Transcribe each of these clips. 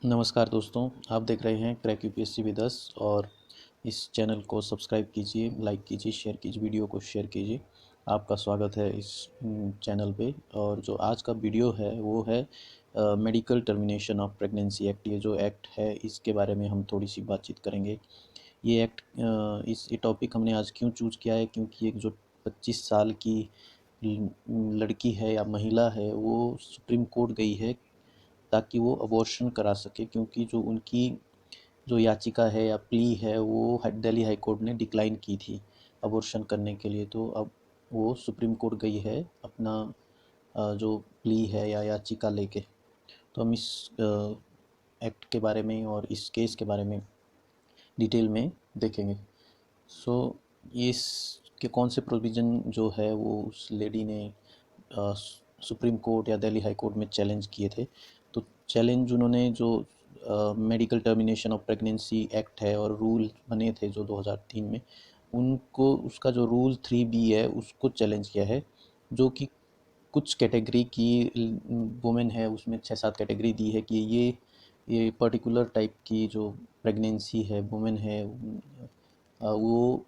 नमस्कार दोस्तों, आप देख रहे हैं क्रैक यूपीएससी विद अस और इस चैनल को सब्सक्राइब कीजिए, लाइक कीजिए, शेयर कीजिए, वीडियो को शेयर कीजिए। आपका स्वागत है इस चैनल पे। और जो आज का वीडियो है वो है medical termination of pregnancy act. ये जो एक्ट है इसके बारे में हम थोड़ी सी बातचीत करेंगे। ये एक्ट ये टॉपिक हमने आज क्यों चूज़ किया है, क्योंकि एक जो 25 साल की लड़की है या महिला है वो सुप्रीम कोर्ट गई है ताकि वो अबॉर्शन करा सके, क्योंकि जो उनकी जो याचिका है या प्ली है वो दिल्ली हाई कोर्ट ने डिक्लाइन की थी अबॉर्शन करने के लिए। तो अब वो सुप्रीम कोर्ट गई है अपना जो प्ली है या याचिका लेके। तो हम इस एक्ट के बारे में और इस केस के बारे में डिटेल में देखेंगे। सो इस के कौन से प्रोविज़न जो है वो उस लेडी ने सुप्रीम कोर्ट या दिल्ली हाई कोर्ट में चैलेंज किए थे। तो चैलेंज उन्होंने जो medical termination of pregnancy act है और रूल बने थे जो 2003 में, उनको उसका जो रूल 3B है उसको चैलेंज किया है, जो कि कुछ कैटेगरी की वुमेन है उसमें 6-7 कैटेगरी दी है कि ये पर्टिकुलर टाइप की जो प्रेगनेंसी है वुमेन है वो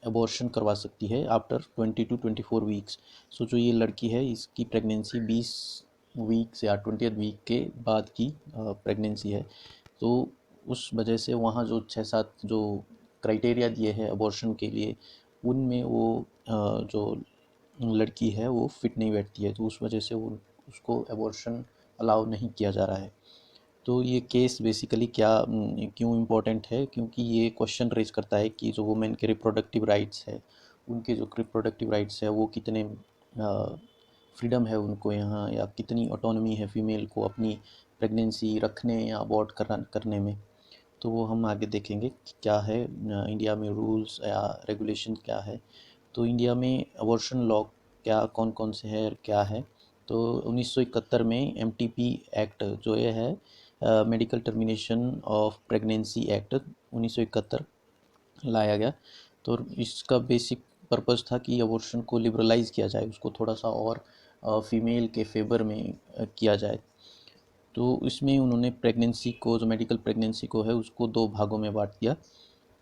अबॉर्शन करवा सकती है आफ्टर 20 to 24 वीक्स। सो जो ये लड़की है इसकी प्रेगनेंसी 20 वीक्स या 20th वीक के बाद की प्रेगनेंसी है। तो उस वजह से वहाँ जो 6-7 जो क्राइटेरिया दिए हैं अबॉर्शन के लिए, उनमें वो जो लड़की है वो फिट नहीं बैठती है, तो उस वजह से वो उसको अबॉर्शन अलाउ नहीं किया जा रहा है। तो ये केस बेसिकली क्या क्यों इम्पोर्टेंट है, क्योंकि ये क्वेश्चन रेज करता है कि जो वुमेन के रिप्रोडक्टिव राइट्स है, उनके जो रिप्रोडक्टिव राइट्स है वो कितने फ्रीडम है उनको यहाँ, या कितनी ऑटोनॉमी है फीमेल को अपनी प्रेगनेंसी रखने या अबॉर्ट करने में। तो वो हम आगे देखेंगे कि क्या है इंडिया में रूल्स या रेगुलेशन क्या है। तो इंडिया में अबॉर्शन लॉ क्या कौन कौन से है और क्या है। तो 1971 में एमटीपी एक्ट जो ये है medical termination of pregnancy act 1971 लाया गया। तो इसका बेसिक पर्पस था कि अबॉर्शन को लिबरलाइज किया जाए, उसको थोड़ा सा और फीमेल के फेवर में किया जाए। तो इसमें उन्होंने प्रेगनेंसी को, जो मेडिकल प्रेगनेंसी को है, उसको दो भागों में बांट दिया।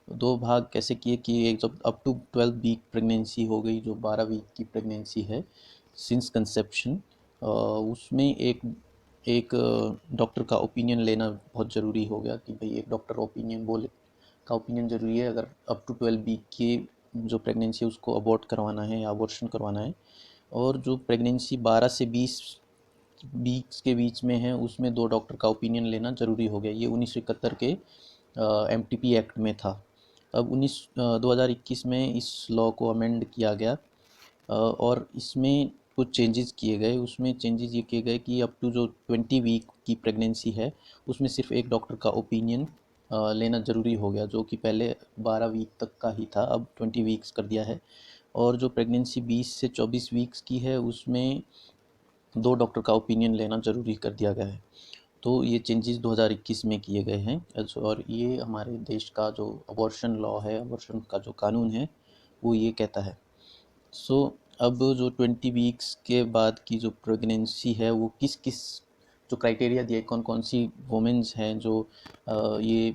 दो भाग कैसे किए कि एक जब अप टू 12 वीक प्रेगनेंसी हो गई, जो 12 वीक की प्रेगनेंसी है सिंस कंसेप्शन, उसमें एक एक डॉक्टर का ओपिनियन लेना बहुत ज़रूरी हो गया कि भाई एक डॉक्टर ओपिनियन बोले का ओपिनियन ज़रूरी है अगर अप टू 12 वीक की जो प्रेगनेंसी है उसको अबॉर्ट करवाना है या अबॉर्शन करवाना है। और जो प्रेगनेंसी 12 से 20 वीक्स के बीच में है उसमें दो डॉक्टर का ओपिनियन लेना ज़रूरी हो गया। ये 1971 के एमटीपी एक्ट में था। अब 2021 में इस लॉ को अमेंड किया गया और इसमें कुछ चेंजेस किए गए। उसमें चेंजेस ये किए गए कि अप टू जो 20 वीक की प्रेगनेंसी है उसमें सिर्फ एक डॉक्टर का ओपिनियन लेना ज़रूरी हो गया, जो कि पहले 12 वीक तक का ही था, अब 20 वीक्स कर दिया है। और जो प्रेगनेंसी 20 से 24 वीक्स की है उसमें दो डॉक्टर का ओपिनियन लेना ज़रूरी कर दिया गया है। तो ये चेंजेस 2021 में किए गए हैं। और ये हमारे देश का जो अबॉर्शन लॉ है, अबॉर्शन का जो कानून है, वो ये कहता है। सो अब जो 20 वीक्स के बाद की जो प्रेगनेंसी है वो किस किस जो क्राइटेरिया दिए, कौन कौन सी वुमेन्स हैं जो ये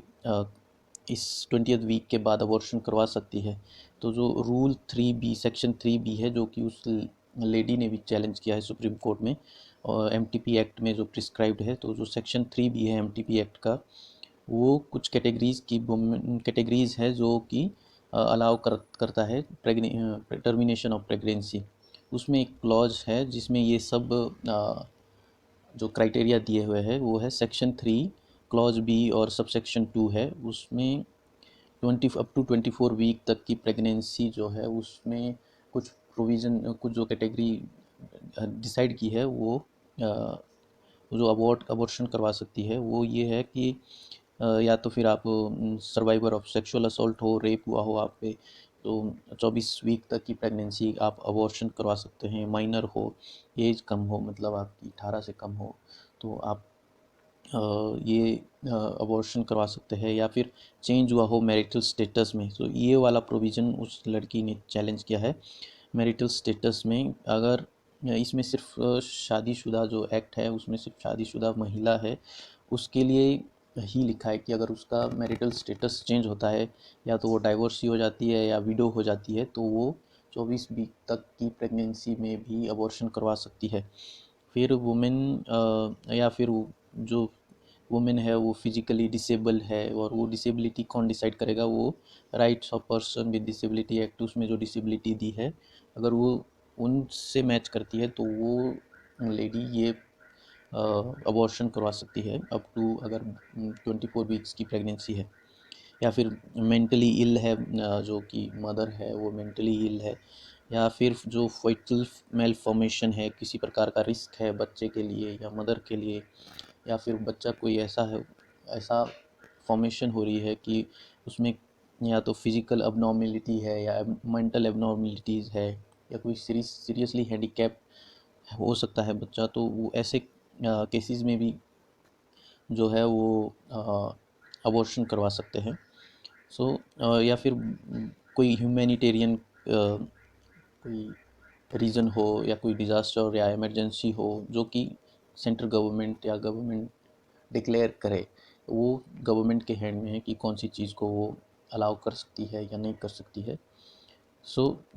इस 20th वीक के बाद अबॉर्शन करवा सकती है। तो जो रूल 3B सेक्शन 3B है, जो कि उस लेडी ने भी चैलेंज किया है सुप्रीम कोर्ट में और एमटीपी एक्ट में जो प्रिस्क्राइब्ड है, तो जो सेक्शन 3B है एमटीपी एक्ट का, वो कुछ कैटेगरीज है जो कि अलाउ करता है टर्मिनेशन ऑफ प्रेगनेंसी। उसमें एक क्लॉज है जिसमें ये सब जो क्राइटेरिया दिए हुए हैं वो है सेक्शन 3 क्लॉज बी, और सब सेक्शन 2 है उसमें 20 अप टू 24 वीक तक की प्रेगनेंसी जो है उसमें कुछ प्रोविज़न, कुछ जो कैटेगरी डिसाइड की है वो जो अबॉर्शन करवा सकती है वो ये है कि या तो फिर आप सर्वाइवर ऑफ सेक्सुअल असॉल्ट हो, रेप हुआ हो आप पे, तो 24 वीक तक की प्रेगनेंसी आप अबॉर्शन करवा सकते हैं। माइनर हो, एज कम हो, मतलब आपकी 18 से कम हो, तो आप ये अबॉर्शन करवा सकते हैं। या फिर चेंज हुआ हो मैरिटल स्टेटस में, तो ये वाला प्रोविज़न उस लड़की ने चैलेंज किया है। मैरिटल स्टेटस में अगर इसमें सिर्फ शादीशुदा जो एक्ट है उसमें सिर्फ शादीशुदा महिला है उसके लिए ही लिखा है कि अगर उसका मैरिटल स्टेटस चेंज होता है, या तो वो डाइवोर्सी हो जाती है या विडो हो जाती है, तो वो 24 वीक तक की प्रेगनेंसी में भी अबॉर्शन करवा सकती है। फिर वुमेन या फिर जो वुमेन है वो फिजिकली डिसेबल है, और वो डिसेबिलिटी कौन डिसाइड करेगा? वो rights of person with disability act, उसमें जो डिसेबिलिटी दी है, अगर वो उनसे मैच करती है तो वो लेडी ये अबॉर्शन करवा सकती है अप टू, अगर 24 वीक्स की प्रेगनेंसी है। या फिर मेंटली इल है, जो कि मदर है वो मेंटली इल है, या फिर जो फोइटल मेल फॉर्मेशन है, किसी प्रकार का रिस्क है बच्चे के लिए या मदर के लिए, या फिर बच्चा कोई ऐसा फॉर्मेशन हो रही है कि उसमें या तो फिजिकल अबनॉर्मेलिटी है या मेंटल अबनॉर्मेलिटीज़ है, या कोई सीरियसली हैंडीकैप हो सकता है बच्चा, तो वो ऐसे केसेस में भी जो है वो अबॉर्शन करवा सकते हैं। या फिर कोई ह्यूमैनिटेरियन कोई रीज़न हो, या कोई डिज़ास्टर या इमरजेंसी हो जो कि सेंट्रल गवर्नमेंट या गवर्नमेंट डिक्लेयर करे, वो गवर्नमेंट के हैंड में है कि कौन सी चीज़ को वो अलाउ कर सकती है या नहीं कर सकती है।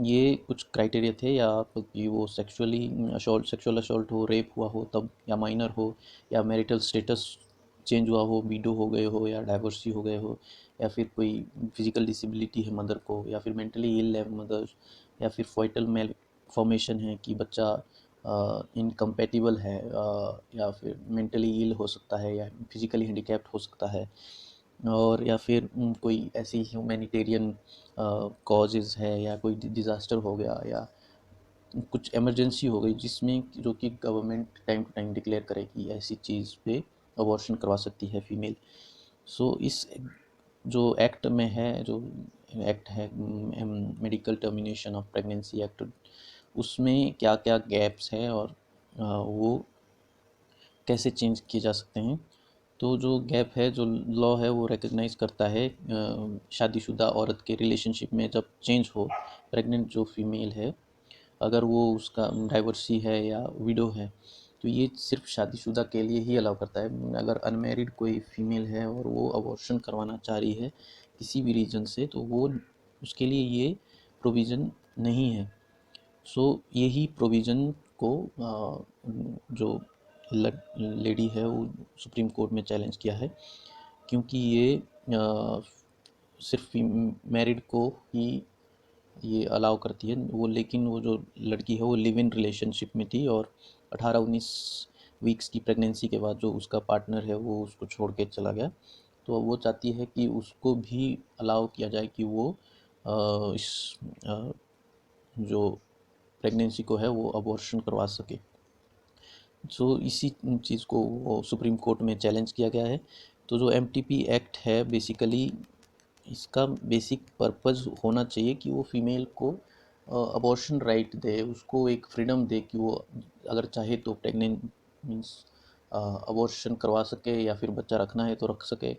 ये कुछ क्राइटेरिया थे, या कि वो सेक्सुअल असॉल्ट हो, रेप हुआ हो तब, या माइनर हो, या मैरिटल स्टेटस चेंज हुआ हो, विडो हो गए हो, या डाइवोर्सी हो गए हो, या फिर कोई फिजिकल डिसेबिलिटी है मदर को, या फिर मेंटली इल है मदर, या फिर फोइटल मेल फॉर्मेशन है कि बच्चा इनकम्पेटिबल है, या फिर मेंटली इल हो सकता है, या फिजिकली हैंडीकैप्ड हो सकता है, और या फिर कोई ऐसी ह्यूमैनिटेरियन कॉजेज़ है, या कोई डिज़ास्टर हो गया, या कुछ इमरजेंसी हो गई जिसमें जो कि government time to time declare करे कि ऐसी चीज़ पे अबॉर्शन करवा सकती है फीमेल। इस जो एक्ट में है, जो एक्ट है medical termination of pregnancy act, उसमें क्या क्या गैप्स हैं, और वो कैसे चेंज किए जा सकते हैं। तो जो गैप है, जो लॉ है वो रिकग्नाइज़ करता है शादीशुदा औरत के रिलेशनशिप में जब चेंज हो, प्रेग्नेंट जो फीमेल है, अगर वो उसका डाइवर्सी है या विडो है, तो ये सिर्फ शादीशुदा के लिए ही अलाउ करता है। अगर अनमैरिड कोई फीमेल है और वो अबॉर्शन करवाना चाह रही है किसी भी रीज़न से, तो वो उसके लिए ये प्रोविज़न नहीं है। यही प्रोविज़न को जो लेडी है वो सुप्रीम कोर्ट में चैलेंज किया है, क्योंकि ये सिर्फ मैरिड को ही ये अलाउ करती है वो, लेकिन वो जो लड़की है वो लिव इन रिलेशनशिप में थी, और 18-19 वीक्स की प्रेगनेंसी के बाद जो उसका पार्टनर है वो उसको छोड़ के चला गया, तो वो चाहती है कि उसको भी अलाउ किया जाए कि वो इस जो प्रेगनेंसी को है वो अबॉर्शन करवा सके। इसी चीज़ को वो सुप्रीम कोर्ट में चैलेंज किया गया है। तो जो एमटीपी एक्ट है बेसिकली, इसका बेसिक पर्पज़ होना चाहिए कि वो फीमेल को अबॉर्शन राइट दे, उसको एक फ्रीडम दे कि वो अगर चाहे तो प्रेग्नेंट मीन्स अबॉर्शन करवा सके, या फिर बच्चा रखना है तो रख सके।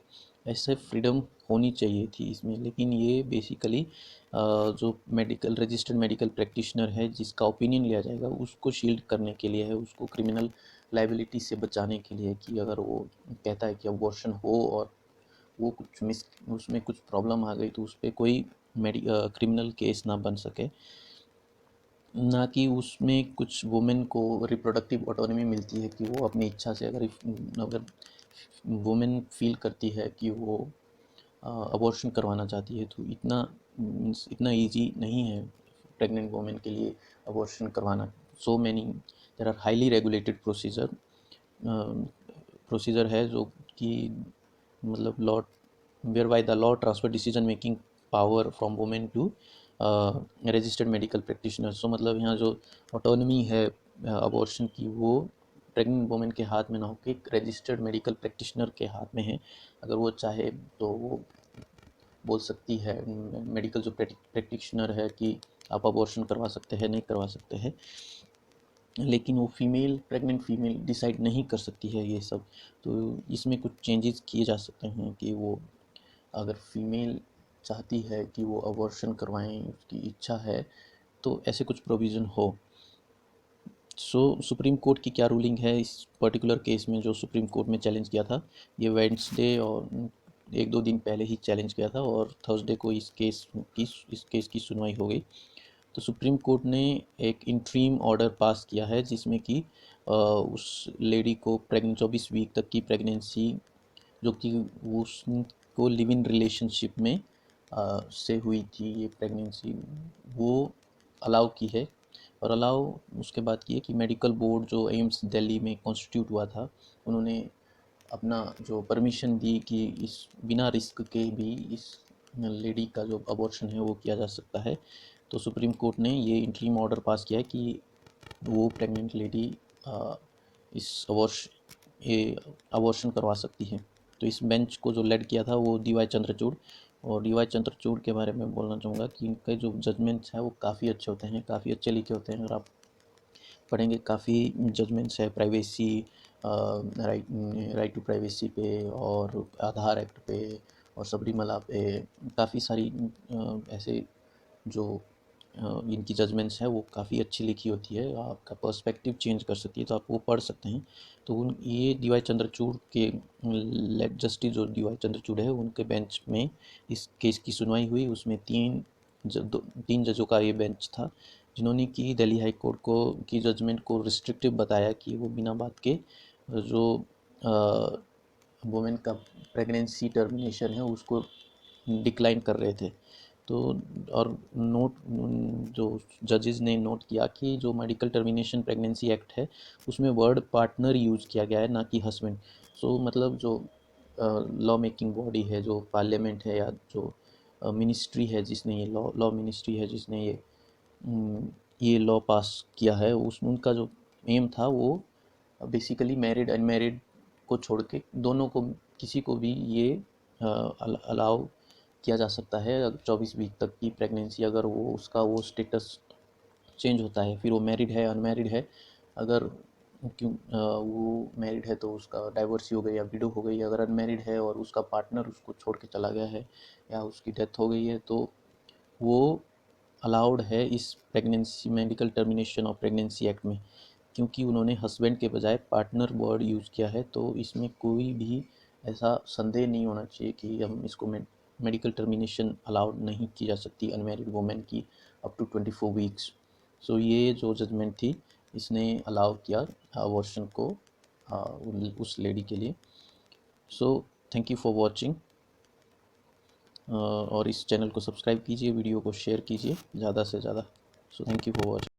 ऐसे फ्रीडम होनी चाहिए थी इसमें, लेकिन ये बेसिकली जो रजिस्टर्ड मेडिकल प्रैक्टिशनर है जिसका ओपिनियन लिया जाएगा उसको शील्ड करने के लिए है, उसको क्रिमिनल लाइबिलिटी से बचाने के लिए, कि अगर वो कहता है कि अबॉर्शन हो और वो उसमें कुछ प्रॉब्लम आ गई, तो उस पर कोई क्रिमिनल केस ना बन सके, ना कि उसमें कुछ वुमेन को रिप्रोडक्टिव ऑटोनॉमी मिलती है कि वो अपनी इच्छा से, अगर वुमेन फील करती है कि वो अबॉर्शन करवाना चाहती है, तो इतना इजी नहीं है प्रेग्नेंट वुमेन के लिए अबॉर्शन करवाना। There are highly regulated procedure है, जो कि मतलब law whereby the law transfer decision making power from women to registered medical practitioner. मतलब यहाँ जो ऑटोनमी है अबॉर्शन की, वो प्रेग्नेंट वुमेन के हाथ में ना होकर एक रजिस्टर्ड मेडिकल प्रैक्टिशनर के हाथ में है। अगर वो चाहे तो वो बोल सकती है, मेडिकल जो प्रैक्टिशनर है, कि आप अबॉर्शन करवा सकते हैं, नहीं करवा सकते हैं, लेकिन वो प्रेग्नेंट फीमेल डिसाइड नहीं कर सकती है ये सब। तो इसमें कुछ चेंजेस किए जा सकते हैं कि वो, अगर फीमेल चाहती है कि वो अबॉर्शन करवाएं, उसकी इच्छा है, तो ऐसे कुछ प्रोविज़न हो। सुप्रीम कोर्ट की क्या रूलिंग है इस पर्टिकुलर केस में जो सुप्रीम कोर्ट में चैलेंज किया था। ये वेडनेसडे और एक दो दिन पहले ही चैलेंज किया था और थर्सडे को इस केस की सुनवाई हो गई। तो सुप्रीम कोर्ट ने एक इंट्रीम ऑर्डर पास किया है जिसमें कि उस लेडी को 24 वीक तक की प्रेगनेंसी जो कि उसको लिव इन रिलेशनशिप में से हुई थी ये प्रेगनेंसी, वो अलाउ की है। और अलाउ उसके बाद की है कि मेडिकल बोर्ड जो एम्स दिल्ली में कॉन्स्टिट्यूट हुआ था, उन्होंने अपना जो परमिशन दी कि इस बिना रिस्क के भी इस लेडी का जो अबॉर्शन है वो किया जा सकता है। तो सुप्रीम कोर्ट ने ये इंटरिम ऑर्डर पास किया है कि वो प्रेग्नेंट लेडी इस अबॉर्शन करवा सकती है। तो इस बेंच को जो लेड किया था वो डी वाई चंद्रचूड़, और डी वाई चंद्रचूड़ के बारे में बोलना चाहूँगा कि इनके जो जजमेंट्स हैं वो काफ़ी अच्छे होते हैं, काफ़ी अच्छे लिखे होते हैं। अगर आप पढ़ेंगे काफ़ी जजमेंट्स है प्राइवेसी, राइट टू प्राइवेसी पे और आधार एक्ट पे और सबरीमला पे, काफ़ी सारी ऐसे जो इनकी जजमेंट्स है वो काफ़ी अच्छी लिखी होती है, आपका पर्सपेक्टिव चेंज कर सकती है, तो आप वो पढ़ सकते हैं। तो उन ये डी वाई चंद्रचूड़ के लेट जस्टिस जो डी वाई चंद्रचूड़ है उनके बेंच में इस केस की सुनवाई हुई। उसमें तीन जजों का ये बेंच था जिन्होंने कि दिल्ली हाई कोर्ट को की जजमेंट को रिस्ट्रिक्टिव बताया कि वो बिना बात के जो वुमेन का प्रेगनेंसी टर्मिनेशन है उसको डिक्लाइन कर रहे थे। तो और नोट जो जजेस ने नोट किया कि जो मेडिकल टर्मिनेशन प्रेगनेंसी एक्ट है उसमें वर्ड पार्टनर यूज किया गया है, ना कि हस्बैंड। सो मतलब जो लॉ मेकिंग बॉडी है, जो पार्लियामेंट है या जो मिनिस्ट्री है जिसने ये लॉ मिनिस्ट्री है जिसने ये लॉ पास किया है, उस उनका जो एम था वो बेसिकली मैरिड अनमैरिड को छोड़ के दोनों को, किसी को भी ये अलाउ किया जा सकता है। 24 वीक तक की प्रेगनेंसी अगर वो उसका वो स्टेटस चेंज होता है, फिर वो मैरिड है अनमैरिड है, अगर वो मैरिड है तो उसका डाइवोर्स हो गई या विडो हो गई, अगर अनमैरिड है और उसका पार्टनर उसको छोड़ के चला गया है या उसकी डेथ हो गई है तो वो अलाउड है इस pregnancy medical termination of pregnancy act में। क्योंकि उन्होंने हस्बैंड के बजाय पार्टनर वर्ड यूज़ किया है तो इसमें कोई भी ऐसा संदेह नहीं होना चाहिए कि हम इसको मेडिकल टर्मिनेशन अलाउड नहीं की जा सकती अनमैरिड वुमेन की अप टू 24 वीक्स। सो ये जो जजमेंट थी इसने अलाउ किया अबॉर्शन को उस लेडी के लिए। So thank you for watching, और इस चैनल को सब्सक्राइब कीजिए, वीडियो को शेयर कीजिए ज़्यादा से ज़्यादा। So thank you for watching.